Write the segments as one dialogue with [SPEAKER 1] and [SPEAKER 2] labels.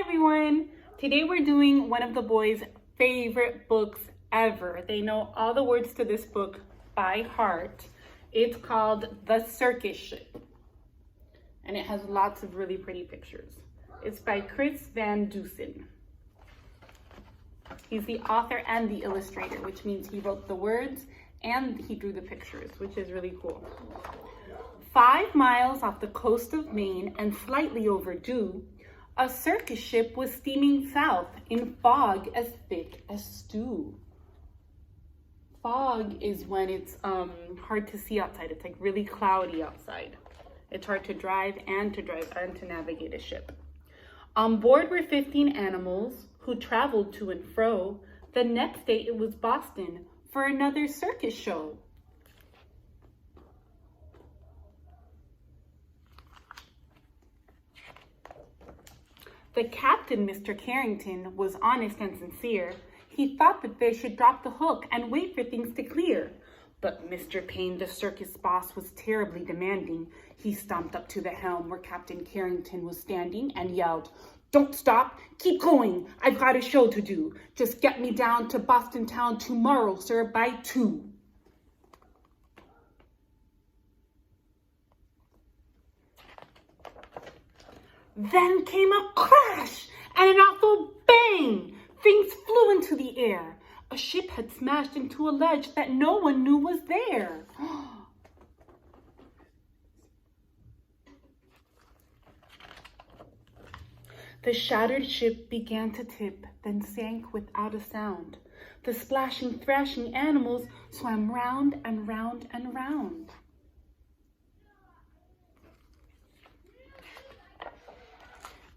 [SPEAKER 1] everyone! Today we're doing one of the boys' favorite books ever. They know all the words to this book by heart. It's called The Circus, and it has lots of really pretty pictures. It's by Chris Van Dusen. He's the author and the illustrator, which means he wrote the words and he drew the pictures, which is really cool. 5 miles off the coast of Maine and slightly overdue, a circus ship was steaming south in fog as thick as stew. Fog is when it's hard to see outside. It's like really cloudy outside. It's hard to drive and to navigate a ship. On board were 15 animals who traveled to and fro. The next day it was Boston for another circus show. The captain, Mr. Carrington, was honest and sincere. He thought that they should drop the hook and wait for things to clear. But Mr. Payne, the circus boss, was terribly demanding. He stomped up to the helm where Captain Carrington was standing and yelled, "Don't stop, keep going, I've got a show to do. Just get me down to Boston town tomorrow, sir, by 2. Then came a crash and an awful bang. Things flew into the air. A ship had smashed into a ledge that no one knew was there. The shattered ship began to tip, then sank without a sound. The splashing, thrashing animals swam round and round and round.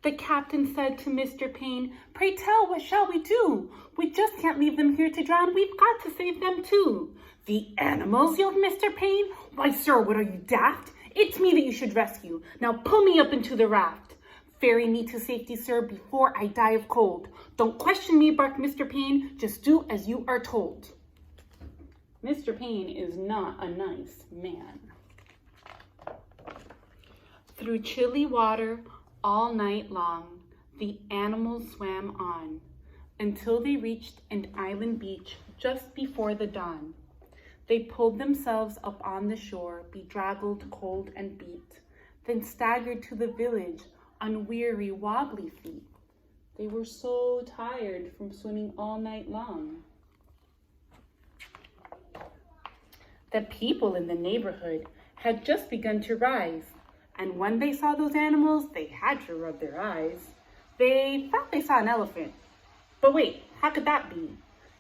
[SPEAKER 1] The captain said to Mr. Payne, "Pray tell, what shall we do? We just can't leave them here to drown. We've got to save them too." "The animals?" yelled Mr. Payne. "Why, sir, what are you, daft? It's me that you should rescue. Now pull me up into the raft. Ferry me to safety, sir, before I die of cold. Don't question me," barked Mr. Payne. "Just do as you are told." Mr. Payne is not a nice man. Through chilly water, all night long, the animals swam on until they reached an island beach just before the dawn. They pulled themselves up on the shore, bedraggled, cold, and beat, then staggered to the village on weary, wobbly feet. They were so tired from swimming all night long. The people in the neighborhood had just begun to rise, and when they saw those animals, they had to rub their eyes. They thought they saw an elephant. But wait, how could that be?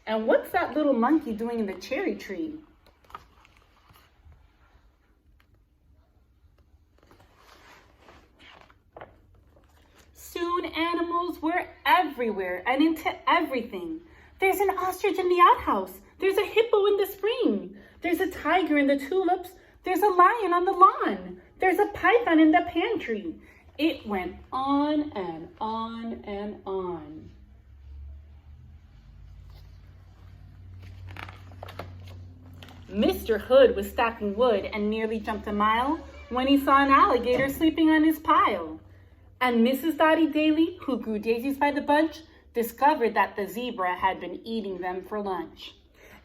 [SPEAKER 1] And what's that little monkey doing in the cherry tree? Soon animals were everywhere and into everything. There's an ostrich in the outhouse. There's a hippo in the spring. There's a tiger in the tulips. There's a lion on the lawn. There's a python in the pantry. It went on and on and on. Mr. Hood was stacking wood and nearly jumped a mile when he saw an alligator sleeping on his pile. And Mrs. Dottie Daly, who grew daisies by the bunch, discovered that the zebra had been eating them for lunch.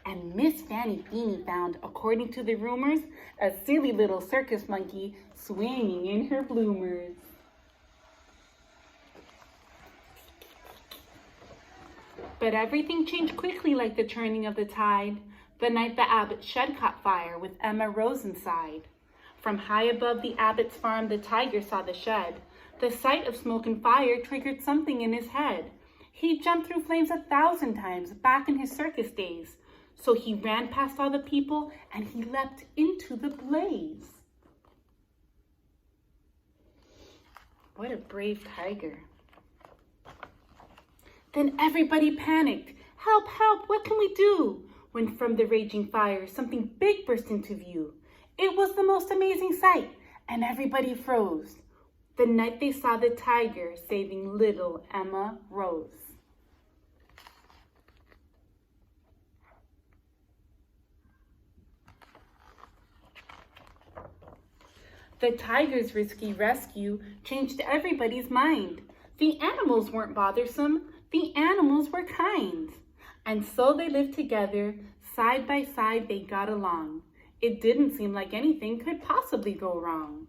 [SPEAKER 1] And Miss Fanny Feeny found, according to the rumors, a silly little circus monkey swinging in her bloomers. But everything changed quickly like the turning of the tide, the night the Abbott's shed caught fire with Emma Rose inside. From high above the Abbott's farm, the tiger saw the shed. The sight of smoke and fire triggered something in his head. He jumped through flames 1,000 times back in his circus days. So he ran past all the people and he leapt into the blaze. What a brave tiger. Then everybody panicked. "Help, help, what can we do?" When from the raging fire, something big burst into view. It was the most amazing sight, and everybody froze. The night they saw the tiger saving little Emma Rose. The tiger's risky rescue changed everybody's mind. The animals weren't bothersome. The animals were kind. And so they lived together. Side by side, they got along. It didn't seem like anything could possibly go wrong.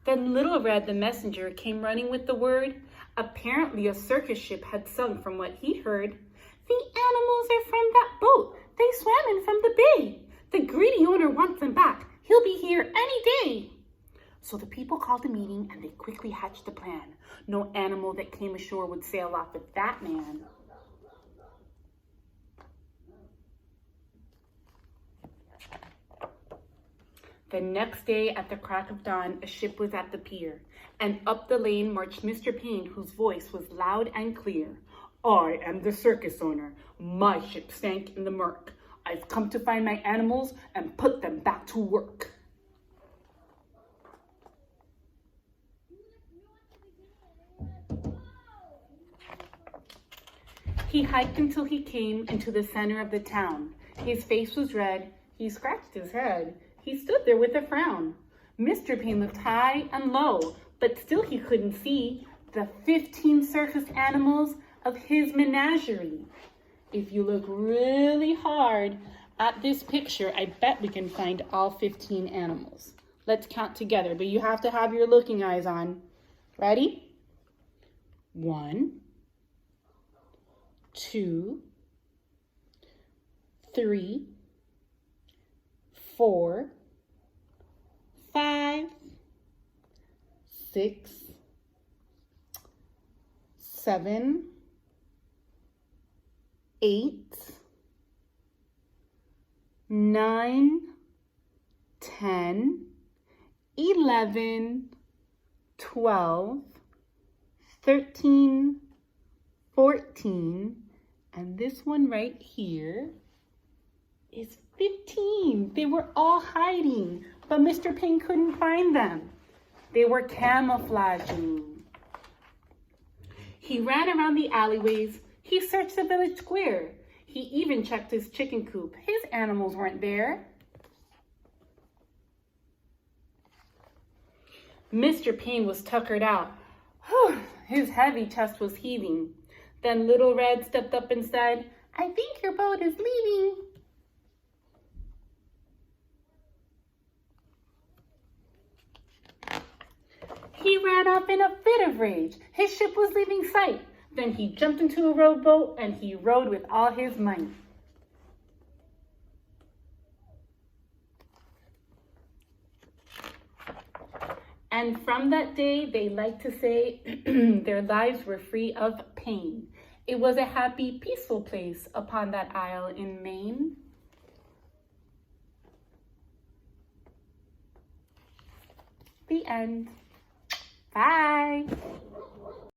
[SPEAKER 1] Then Little Red the messenger came running with the word. Apparently a circus ship had sunk from what he heard. The animals are from that boat. They swam in from the bay. The greedy owner wants them back. He'll be here any day. So the people called a meeting and they quickly hatched a plan. No animal that came ashore would sail off with that man. The next day at the crack of dawn, a ship was at the pier, and up the lane marched Mr. Payne, whose voice was loud and clear. I am the circus owner. My ship sank in the murk. I've come to find my animals and put them back to work. He hiked until he came into the center of the town. His face was red. He scratched his head. He stood there with a frown. Mr. Payne looked high and low, but still he couldn't see the 15 circus animals of his menagerie. If you look really hard at this picture, I bet we can find all 15 animals. Let's count together, but you have to have your looking eyes on. Ready? 1, 2, 3, 4, 5, 6, 7, 8, 9, 10, 11, 12, 13, 14, and this one right here is 15. They were all hiding, but Mr. Payne couldn't find them. They were camouflaging. He ran around the alleyways. He searched the village square. He even checked his chicken coop. His animals weren't there. Mr. Payne was tuckered out. His heavy chest was heaving. Then Little Red stepped up and said, I think your boat is leaving. He ran off in a fit of rage. His ship was leaving sight. Then he jumped into a rowboat and he rowed with all his might. And from that day, they like to say their lives were free of pain. It was a happy, peaceful place upon that isle in Maine. The end. Bye.